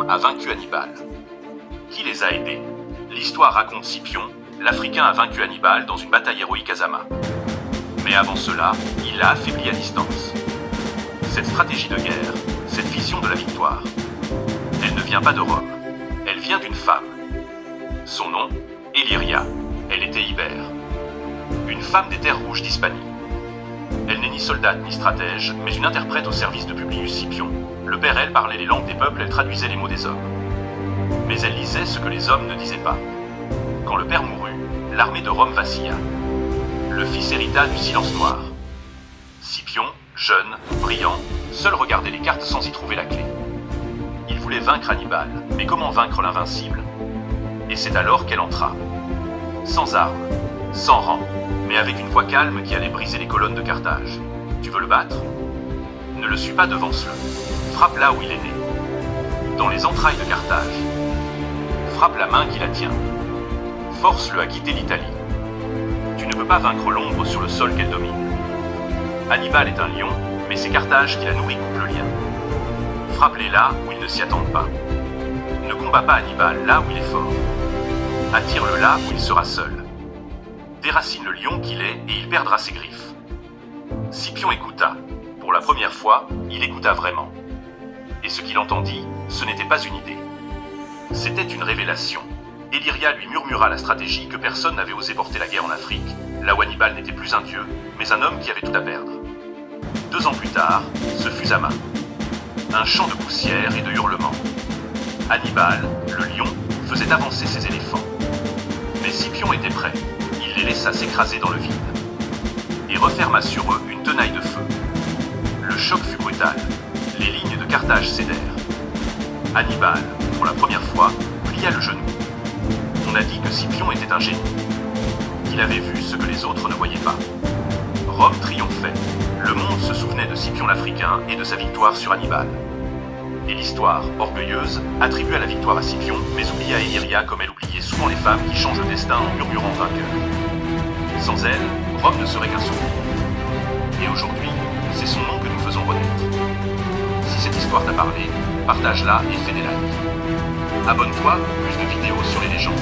Rome a vaincu Hannibal. Qui les a aidés? L'histoire raconte Scipion, l'Africain a vaincu Hannibal dans une bataille héroïque à Zama. Mais avant cela, il l'a affaibli à distance. Cette stratégie de guerre, cette vision de la victoire, elle ne vient pas de Rome, elle vient d'une femme. Son nom, Illyria, elle était ibère. Une femme des terres rouges d'Hispanie. Elle n'est ni soldate ni stratège, mais une interprète au service de Publius Scipion. Le père, elle, parlait les langues des peuples, elle traduisait les mots des hommes. Mais elle lisait ce que les hommes ne disaient pas. Quand le père mourut, l'armée de Rome vacilla. Le fils hérita du silence noir. Scipion, jeune, brillant, seul regardait les cartes sans y trouver la clé. Il voulait vaincre Hannibal, mais comment vaincre l'invincible? Et c'est alors qu'elle entra. Sans armes, sans rang, mais avec une voix calme qui allait briser les colonnes de Carthage. Tu veux le battre? Ne le suis pas, devance-le. Frappe là où il est né. Dans les entrailles de Carthage. Frappe la main qui la tient. Force-le à quitter l'Italie. Tu ne peux pas vaincre l'ombre sur le sol qu'elle domine. Hannibal est un lion, mais c'est Carthage qui la nourrit coupe le lien. Frappe-les là où ils ne s'y attendent pas. Ne combats pas Hannibal là où il est fort. Attire-le là où il sera seul. Déracine le lion qu'il est et il perdra ses griffes. Scipion écouta. Pour la première fois, il écouta vraiment. Et ce qu'il entendit, ce n'était pas une idée. C'était une révélation. Illyria lui murmura la stratégie que personne n'avait osé porter la guerre en Afrique, là où Hannibal n'était plus un dieu, mais un homme qui avait tout à perdre. 2 ans plus tard, ce fut Zama. Un champ de poussière et de hurlements. Hannibal, le lion, faisait avancer ses éléphants. Mais Scipion était prêt. Il les laissa s'écraser dans le vide. Et referma sur eux une tenaille de feu. Le choc fut brutal. Les lignes de Carthage cédèrent. Hannibal, pour la première fois, plia le genou. On a dit que Scipion était un génie. Il avait vu ce que les autres ne voyaient pas. Rome triomphait. Le monde se souvenait de Scipion l'Africain et de sa victoire sur Hannibal. Et l'histoire, orgueilleuse, attribua la victoire à Scipion, mais oublia Illyria comme elle oubliait souvent les femmes qui changent le destin en murmurant vainqueur. Sans elle, Rome ne serait qu'un souvenir. Et aujourd'hui, c'est son nom que nous faisons renaître. Si cette histoire t'a parlé, partage-la et fais des likes. Abonne-toi pour plus de vidéos sur les légendes.